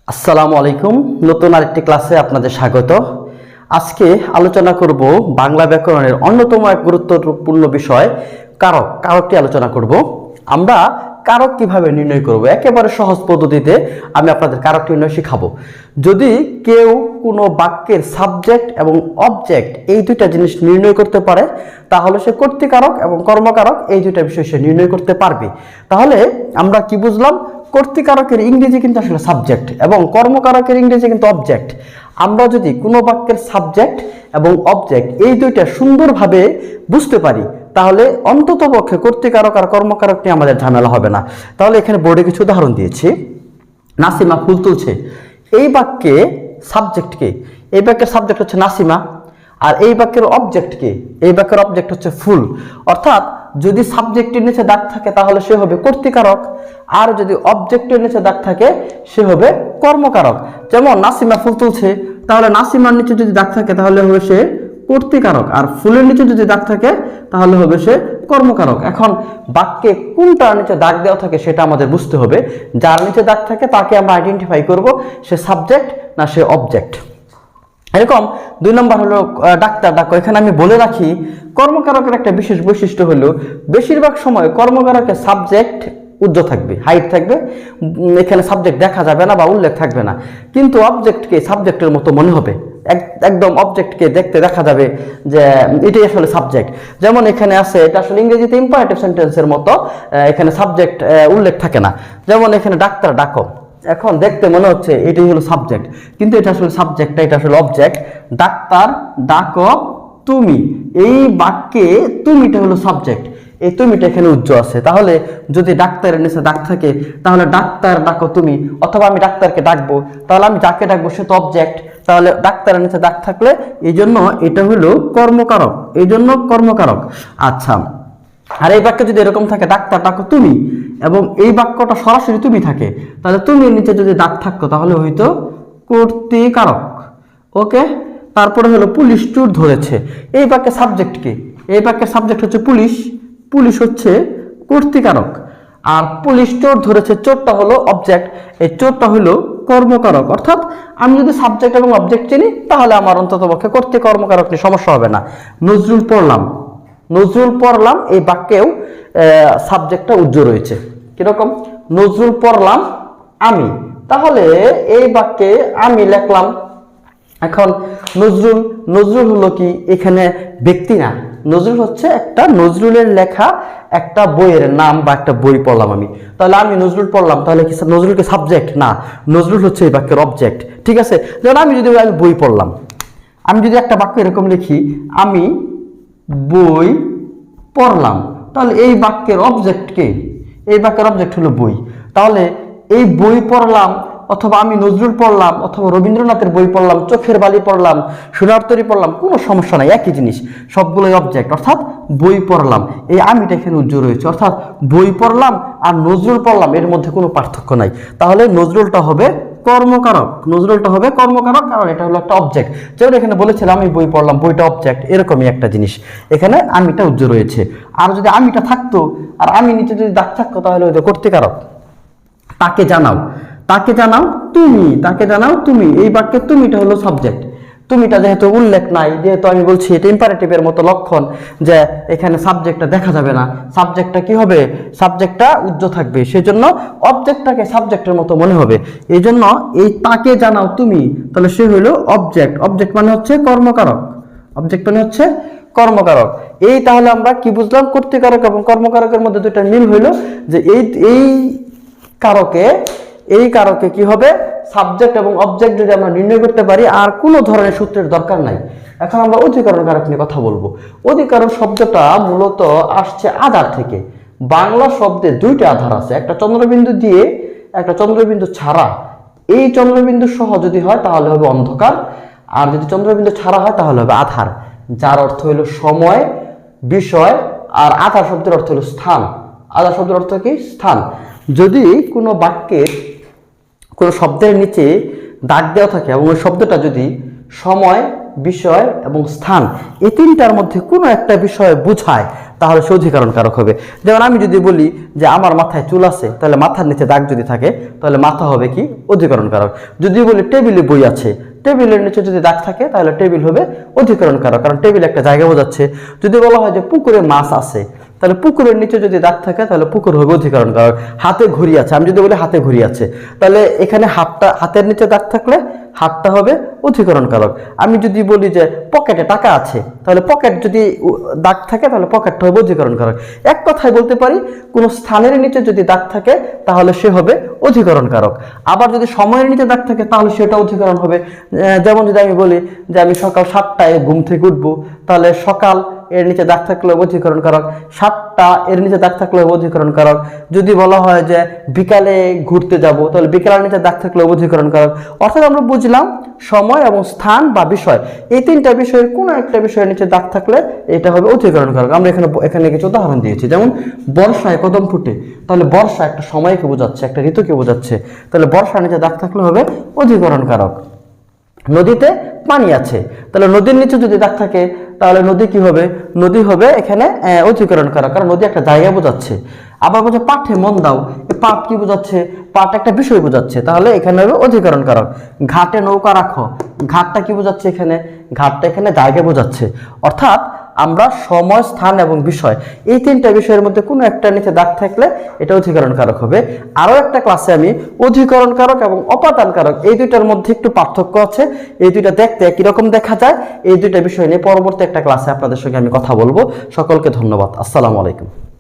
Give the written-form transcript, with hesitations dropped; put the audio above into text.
আসসালামু আলাইকুম। নতুন আরেকটি ক্লাসে আপনাদের স্বাগত। আজকে আলোচনা করব বাংলা ব্যাকরণের অন্যতম এক গুরুত্বপূর্ণ বিষয় কারক। কারকটি আলোচনা করব। আমরা কারক কিভাবে নির্ণয় করব, একেবারে সহজ পদ্ধতিতে আমি আপনাদের কারক নির্ণয় শেখাবো। যদি কেউ কোনো বাক্যের সাবজেক্ট এবং অবজেক্ট এই দুইটা জিনিস নির্ণয় করতে পারে, তাহলে সে কর্তৃকারক এবং কর্মকারক এই দুইটা বিষয় সে নির্ণয় করতে পারবে। তাহলে আমরা কি বুঝলাম? কর্তৃকারকের ইংরেজি কিন্তু আসলে সাবজেক্ট এবং কর্মকারকের ইংরেজি কিন্তু অবজেক্ট। আমরা যদি কোনো বাক্যের সাবজেক্ট এবং অবজেক্ট এই দুইটা সুন্দরভাবে বুঝতে পারি, তাহলে অন্ততপক্ষে কর্তৃকারক আর কর্মকারক নিয়ে আমাদের ঝামেলা হবে না। তাহলে এখানে বোর্ডে কিছু উদাহরণ দিয়েছি। নাসিমা ফুল তুলছে, এই বাক্যে সাবজেক্ট কে? এই বাক্যের সাবজেক্ট হচ্ছে নাসিমা, আর এই বাক্যের অবজেক্ট কে? এই বাক্যের অবজেক্ট হচ্ছে ফুল। অর্থাৎ যদি সাবজেক্টের নিচে দাগ থাকে তাহলে সে হবে কর্তৃকারক, আর যদি অবজেক্টের নিচে দাগ থাকে সে হবে কর্মকারক। যেমন নাসিমা ফুল তুলছে, তাহলে নাসিমার নিচে যদি দাগ থাকে তাহলে হবে সে কর্তৃকারক, আর ফুলের নিচে যদি দাগ থাকে তাহলে হবে সে কর্মকারক। এখন বাক্যে কোনটার নিচে দাগ দেওয়া থাকে সেটা আমাদের বুঝতে হবে। যার নিচে দাগ থাকে তাকে আমরা আইডেন্টিফাই করব সে সাবজেক্ট না সে অবজেক্ট। এরকম 2 নম্বর হলো ডাক্তার ডাকো। এখানে আমি বলে রাখি, কর্মকারকের একটা বিশেষ বৈশিষ্ট্য হলো বেশিরভাগ সময় কর্মকারকের সাবজেক্ট উজ্জ্বল থাকবে, হাইট থাকবে, এখানে সাবজেক্ট দেখা যাবে না বা উল্লেখ থাকবে না। কিন্তু অবজেক্টকে সাবজেক্টের মতো মনে হবে, একদম অবজেক্টকে দেখতে দেখা যাবে যে এটাই আসলে সাবজেক্ট। যেমন এখানে আছে, এটা আসলে ইংরেজিতে ইম্পারেটিভ সেন্টেন্সের মতো, এখানে সাবজেক্ট উল্লেখ থাকে না। যেমন এখানে ডাক্তার ডাকো, এখন দেখতে মনে হচ্ছে এটাই হলো সাবজেক্ট, কিন্তু এটা আসলে সাবজেক্ট, এটা আসলে অবজেক্ট। ডাক্তার ডাকো তুমি, এই বাক্যে তুমিটা হলো সাবজেক্ট, এই তুমিটা এখানে উজ্জ্বল আছে। তাহলে যদি ডাক্তারের নিচে দাগ থাকে তাহলে ডাক্তার ডাকো তুমি, অথবা আমি ডাক্তারকে ডাকবো, তাহলে আমি যাকে ডাকবো সে তো অবজেক্ট। তাহলে ডাক্তারের নিচে দাগ থাকলে এই জন্য এটা হলো কর্মকারক, এই জন্য কর্মকারক। আচ্ছা, আর এই বাক্যে যদি এরকম থাকে ডাক্তার ডাকো তুমি, এবং এই বাক্যটা সরাসরি তুমি থাকে, তাহলে তুমি নিচে যদি দাগ থাকতো তাহলে হয়তো কর্তৃকারক। ওকে, তারপরে হলো পুলিশ চোর ধরেছে, এই বাক্যের সাবজেক্ট কি? এই বাক্যের সাবজেক্ট হচ্ছে পুলিশ, পুলিশ হচ্ছে কর্তৃকারক। আর পুলিশ চোর ধরেছে, চোরটা হলো অবজেক্ট, এই চোরটা হলো কর্মকারক। অর্থাৎ আমি যদি সাবজেক্ট এবং অবজেক্ট চিনি তাহলে আমার অন্ততপক্ষে কর্মকারক নিয়ে সমস্যা হবে না। নজরুল পড়লাম, নজরুল পড়লাম এই বাক্যেও সাবজেক্টটা উজ্জ্বল রয়েছে। কিরকম? নজরুল পড়লাম আমি, তাহলে এই বাক্যে আমি লিখলাম। এখন নজরুল, নজরুল হলো কি? এখানে ব্যক্তি না, নজরুল হচ্ছে একটা নজরুলের লেখা একটা বইয়ের নাম বা একটা বই পড়লাম আমি, তাহলে আমি নজরুল পড়লাম, তাহলে কি নজরুল কি সাবজেক্ট? না, নজরুল হচ্ছে এই বাক্যের অবজেক্ট। ঠিক আছে, যেমন আমি বই পড়লাম, আমি যদি একটা বাক্য এরকম লিখি, আমি বই পড়লাম, তাহলে এই বাক্যের অবজেক্ট কে? এই বাক্যের অবজেক্ট হলো বই। তাহলে এই বই পড়লাম, অথবা আমি নজরুল পড়লাম, অথবা রবীন্দ্রনাথের বই পড়লাম, চোখের বালি পড়লাম, সোনার তরী পড়লাম, কোনো সমস্যা নাই, একই জিনিস, সবগুলোই অবজেক্ট। অর্থাৎ বই পড়লাম, এই আমিটা এখানে উজ্জ্বল রয়েছে। অর্থাৎ বই পড়লাম আর নজরুল পড়লাম এর মধ্যে কোনো পার্থক্য নাই। তাহলে নজরুলটা হবে কর্মকারক, নজরুলটা হবে কর্মকারক, কারণ এটা হলো একটা অবজেক্ট। যেমন এখানে বলেছিলাম আমি বই পড়লাম, বইটা অবজেক্ট, এরকমই একটা জিনিস, এখানে আমিটা উজ্জ্বল রয়েছে। আর যদি আমিটা থাকতো আর আমি নিচে যদি দাগ থাকতো তাহলে হয়তো কর্তৃকারক। তাকে জানাও, তাকে জানাও তুমি, তাকে জানাও তুমি, এই বাক্যে তুমিটা হলো সাবজেক্ট। তুমিটা যেহেতু উল্লেখ নাই, যেহেতু আমি বলছি এটা ইম্পারেটিভের মতো লক্ষণ যে এখানে সাবজেক্টটা দেখা যাবে না, সাবজেক্টটা কি হবে? সাবজেক্টটা উজ্জ্বল থাকবে, সেজন্য অবজেক্টটাকে সাবজেক্টের মতো মনে হবে। এই জন্য এই তাকে জানাও তুমি, তাহলে সে হলো অবজেক্ট, অবজেক্ট মানে হচ্ছে কর্মকারক, অবজেক্ট মানে হচ্ছে কর্মকারক। এই তাহলে আমরা কি বুঝলাম? কর্তৃকারক এবং কর্মকারকের মধ্যে দুইটা মিল হইলো যে এই কারকে, এই কারকে কি হবে? সাবজেক্ট এবং অবজেক্ট যদি আমরা নির্ণয় করতে পারি, আর কোনো ধরনের সূত্রের দরকার নাই। এখন আমরা অধিকরণ কারক নিয়ে কথা বলবো। অধিকরণ শব্দটা মূলত আসছে আধার থেকে। বাংলা শব্দে দুইটা আধার আছে, একটা চন্দ্রবিন্দু দিয়ে, একটা চন্দ্রবিন্দু ছাড়া। এই চন্দ্রবিন্দু সহ যদি হয় তাহলে হবে অন্ধকার, আর যদি চন্দ্রবিন্দু ছাড়া হয় তাহলে হবে আধার, যার অর্থ হলো সময়, বিষয়। আর আধার শব্দের অর্থ হলো স্থান। আধার শব্দের অর্থ কি? স্থান। যদি কোনো বাক্যের কোনো শব্দের নিচে দাগ দেওয়া থাকে এবং ওই শব্দটা যদি সময়, বিষয় এবং স্থান এই তিনটার মধ্যে কোনো একটা বিষয় বোঝায়, তাহলে সে অধিকরণ কারক হবে। যেমন আমি যদি বলি যে আমার মাথায় চুল আছে, তাহলে মাথার নিচে দাগ যদি থাকে তাহলে মাথা হবে কি অধিকরণ কারক। যদি বলি টেবিলে বই আছে, টেবিলের নিচে যদি দাগ থাকে তাহলে টেবিল হবে অধিকরণ কারক, কারণ টেবিল একটা জায়গা বোঝাচ্ছে। যদি বলা হয় যে পুকুরে মাছ আছে, তাহলে পুকুরের নিচে যদি দাগ থাকে তাহলে পুকুর হবে অধিকরণ কারক। হাতে ঘড়ি আছে, আমি যদি বলি হাতে ঘড়ি আছে, তাহলে এখানে হাতের নিচে দাগ থাকলে হাতটা হবে অধিকরণ কারক। আমি যদি বলি যে পকেটে টাকা আছে, তাহলে পকেট যদি দাগ থাকে তাহলে পকেটটা হবে অধিকরণ কারক। এক কথায় বলতে পারি কোনো স্থানের নিচে যদি দাগ থাকে তাহলে সে হবে অধিকরণ কারক। আবার যদি সময়ের নিচে দাগ থাকে তাহলে সেটা অধিকরণ হবে। যেমন যদি আমি বলি যে আমি সকাল 7টায় ঘুম থেকে উঠবো, তাহলে সকাল এর নিচে দাগ থাকলে অধিকরণ কারক, 7টা এর নিচে দাগ থাকলে অধিকরণ কারক। যদি বলা হয় যে বিকালে ঘুরতে যাব, তাহলে বিকালের নিচে দাগ থাকলে অধিকরণ কারক। অর্থাৎ আমরা বুঝলাম সময় এবং স্থান বা বিষয়, এই তিনটা বিষয়ের কোনো একটা বিষয়ের নিচে দাগ থাকলে এটা হবে অধিকরণ কারক। আমরা এখানে কিছু উদাহরণ দিয়েছি, যেমন বর্ষায় কদম ফুটে, তাহলে বর্ষা একটা সময়কে বোঝাচ্ছে, একটা ঋতুকে বোঝাচ্ছে, তাহলে বর্ষার নিচে দাগ থাকলে হবে অধিকরণ কারক। নদীতে পানি আছে, তাহলে নদীর নিচে যদি দাগ থাকে তাহলে নদী কি হবে, নদী হবে এখানে অধিকরণ কারক, কারণ নদী একটা জায়গা বোঝাচ্ছে। আবার বলছে পাঠে মন দাও, এই পাঠ কি বোঝাচ্ছে, পাঠ একটা বিষয় বোঝাচ্ছে, তাহলে এখানে হবে অধিকরণ কারক। ঘাটে নৌকা রাখো, ঘাটটা কি বোঝাচ্ছে এখানে, ঘাটটা এখানে জায়গা বোঝাচ্ছে। অর্থাৎ আমরা সময়, স্থান এবং বিষয়, এই তিনটা বিষয়ের মধ্যে কোনো একটা নিচে দাগ থাকলে এটা অধিকরণ কারক হবে। আরো একটা ক্লাসে আমি অধিকরণ কারক এবং অপাদান কারক এই দুইটার মধ্যে একটু পার্থক্য আছে, এই দুইটা দেখতে একই রকম দেখা যায়, এই দুইটা বিষয় নিয়ে পরবর্তী একটা ক্লাসে আপনাদের সঙ্গে আমি কথা বলবো। সকলকে ধন্যবাদ। আসসালামু আলাইকুম।